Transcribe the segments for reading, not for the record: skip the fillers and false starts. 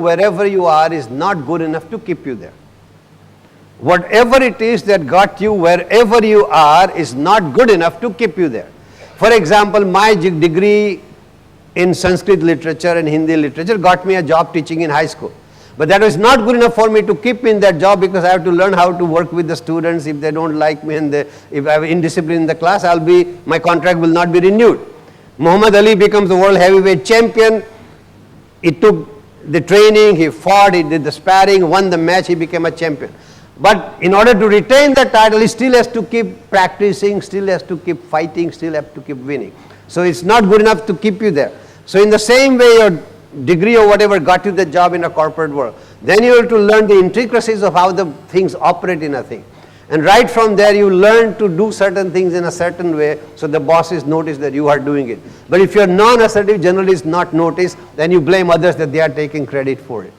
wherever you are is not good enough to keep you there. Whatever it is that got you wherever you are is not good enough to keep you there. For example, my degree in Sanskrit literature and Hindi literature got me a job teaching in high school. But that was not good enough for me to keep me in that job, because I have to learn how to work with the students. If they don't like me and if I have indiscipline in the class, my contract will not be renewed. Muhammad Ali becomes the world heavyweight champion. He took the training, he fought, he did the sparring, won the match, he became a champion. But in order to retain the title, he still has to keep practicing, still has to keep fighting, still has to keep winning. So it's not good enough to keep you there. So in the same way, your degree or whatever got you the job in a corporate world, then you have to learn the intricacies of how the things operate in a thing. And right from there, you learn to do certain things in a certain way, so the bosses notice that you are doing it. But if you're non-assertive, generally it's not noticed, then you blame others that they are taking credit for it.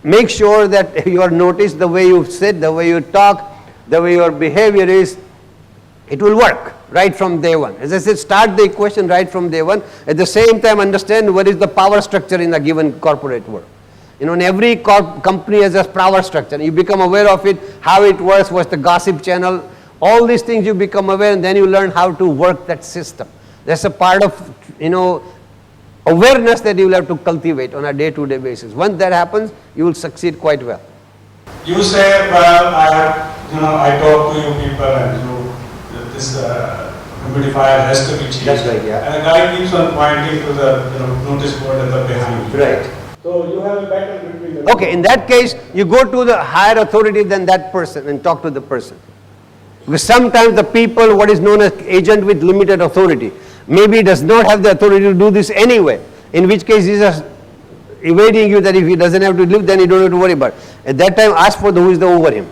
Make sure that you are noticed, the way you sit, the way you talk, the way your behavior is, it will work right from day one. As I said, start the equation right from day one. At the same time, understand what is the power structure in a given corporate world. You know, in every company has a power structure. You become aware of it, how it works, what's the gossip channel, all these things you become aware, and then you learn how to work that system. That's a part of, awareness that you will have to cultivate on a day-to-day basis. Once that happens, you will succeed quite well. You say, well, I talk to you people and this humidifier has to be changed. That's right, yeah. And the guy keeps on pointing to the notice board at the behind. Right. So you have a battle between the Okay, in that case, you go to the higher authority than that person and talk to the person. Because sometimes the people, what is known as agent with limited authority, maybe does not have the authority to do this anyway, in which case he is just evading you, that if he doesn't have to live, then you don't have to worry about it. At that time, ask for who is the over him.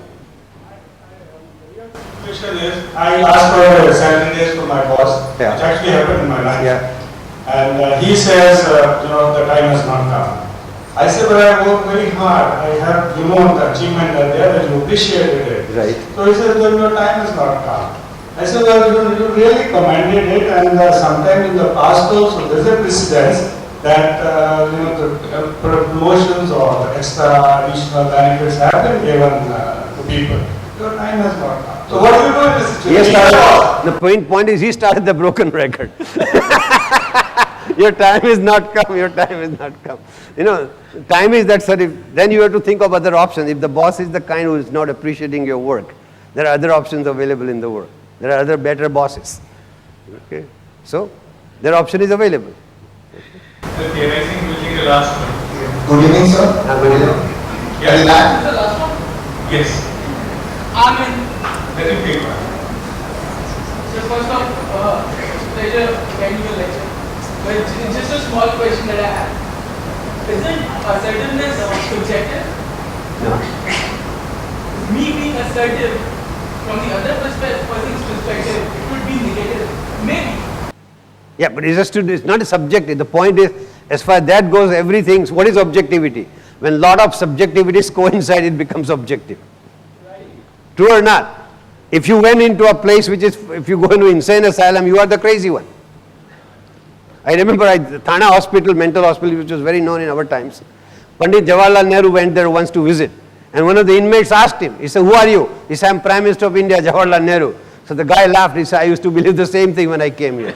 I asked for 7 days from my boss, Yeah. which actually happened in my life. Yeah. And he says, the time has not come. I said, but I worked very hard. I have, the achievement there, that you appreciated it. Right. So he said, well, your time has not come. I said, well, you really commended it, and sometime in the past also, there's a precedence that, the promotions or extra additional benefits have been given to people. Your time has not come. So what do you do in this situation? The point is, he started the broken record. Your time is not come, your time is not come. Time is that, sir, then you have to think of other options. If the boss is the kind who is not appreciating your work, there are other options available in the world. There are other better bosses. Okay? So, their option is available. Okay, I think we'll take the last one. Good evening, sir. Good evening. Yes. Is that the last one? Yes. Amen. Let me pick one. So first off, pleasure attending your lecture. But just a small question that I have. Isn't assertiveness subjective? No. Me being assertive from the other person's perspective, it would be negative. Maybe. Yeah, but it's not a subjective. The point is, as far as that goes, everything, what is objectivity? When a lot of subjectivities coincide, it becomes objective. Right. True or not? If you went into a place if you go into insane asylum, you are the crazy one. I remember Thana Hospital, mental hospital, which was very known in our times. Pandit Jawaharlal Nehru went there once to visit. And one of the inmates asked him, he said, who are you? He said, I'm Prime Minister of India, Jawaharlal Nehru. So the guy laughed, he said, I used to believe the same thing when I came here.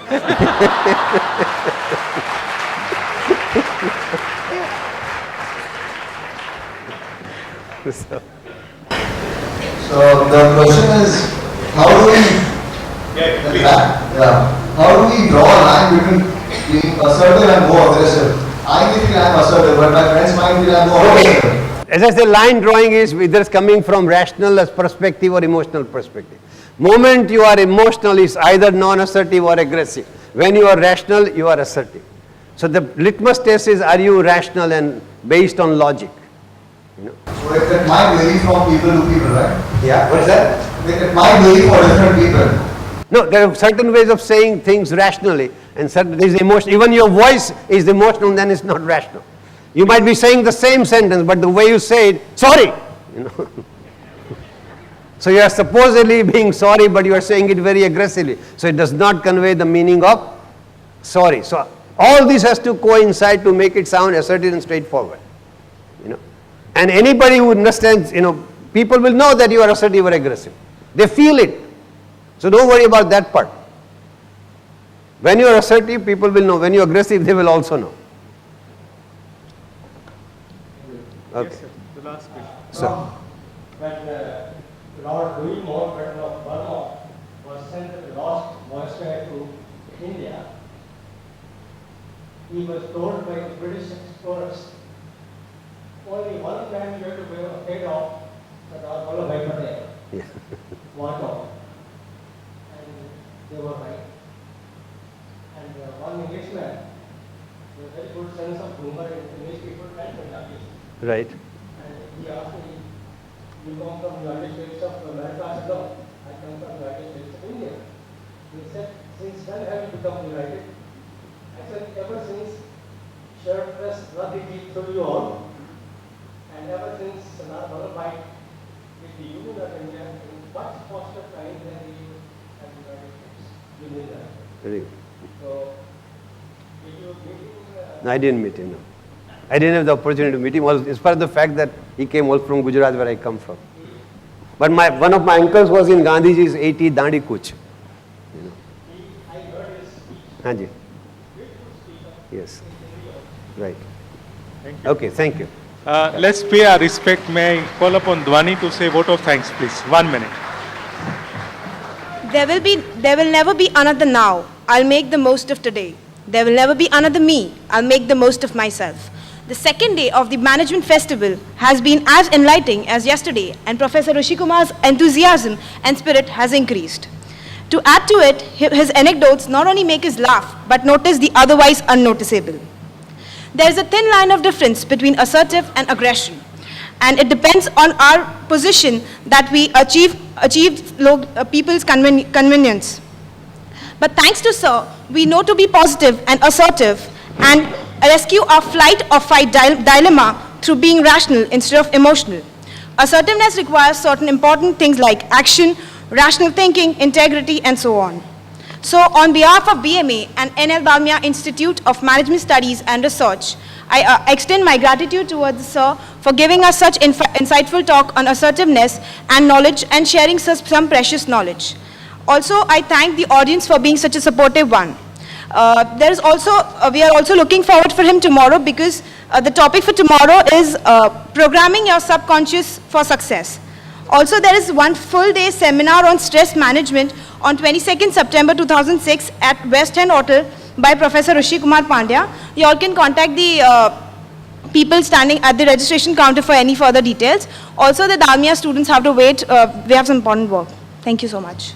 So the question is, how do we draw a line between being assertive and more aggressive? I may feel I am assertive, but my friends might feel I am more aggressive. As I say, line drawing is whether it's coming from rational perspective or emotional perspective. Moment you are emotional is either non-assertive or aggressive. When you are rational, you are assertive. So the litmus test is, are you rational and based on logic? So it might vary from people to people, right? Yeah, what is that? It might vary for different people. No, there are certain ways of saying things rationally, and there is emotion. Even your voice is emotional, then it's not rational. You might be saying the same sentence, but the way you say it, sorry. So you are supposedly being sorry, but you are saying it very aggressively. So it does not convey the meaning of sorry. So all this has to coincide to make it sound assertive and straightforward. You know, and anybody who understands, people will know that you are assertive or aggressive. They feel it. So don't worry about that part. When you are assertive, people will know. When you are aggressive, they will also know. Okay. Yes, sir. The last question. So, When Lord Louis Mountbatten of Burma was sent lost voyager to India, he was told by the British explorers, only one man you have to be afraid of, Sardar Vallabhbhai Patel. yeah. Watch out. And they were right. And one Englishman, with a very good sense of humor in English people and Punjabis. Right. And he asked me, you come from the United States of America? I said, no, I come from the United States of India. He said, since when have you become united? I said, ever since shirtless Radhiji threw you on, and ever since Sardar Vallabhbhai with the Union of India in much faster time than the United States. You knew that. Very good. So, did you meet him? No, I didn't meet him. No. I didn't have the opportunity to meet him. In spite of the fact that he came all from Gujarat, where I come from. But one of my uncles was in Gandhiji's 80 Dandi Kuch. I heard his speech. Hanji. Beautiful speaker. Yes. Right. Thank you. Okay, thank you. Let's pay our respect. May I call upon Dwani to say vote of thanks, please? 1 minute. There will never be another now. I'll make the most of today. There will never be another me. I'll make the most of myself. The second day of the Management Festival has been as enlightening as yesterday, and Professor Rooshikumar enthusiasm and spirit has increased. To add to it, his anecdotes not only make us laugh, but notice the otherwise unnoticeable. There is a thin line of difference between assertive and aggression, and it depends on our position that we achieve people's convenience. But thanks to Sir, we know to be positive and assertive and rescue our flight or fight dilemma through being rational instead of emotional. Assertiveness requires certain important things like action, rational thinking, integrity, and so on. So on behalf of BMA and NL Dalmia Institute of Management Studies and Research, I extend my gratitude towards Sir for giving us such insightful talk on assertiveness and knowledge and sharing some precious knowledge. Also, I thank the audience for being such a supportive one. We are also looking forward for him tomorrow because the topic for tomorrow is programming your subconscious for success. Also, there is one full-day seminar on stress management on 22nd September 2006 at West End Hotel by Professor Rooshikumar Pandya. You all can contact the people standing at the registration counter for any further details. Also, the Dalmia students have to wait. We have some important work. Thank you so much.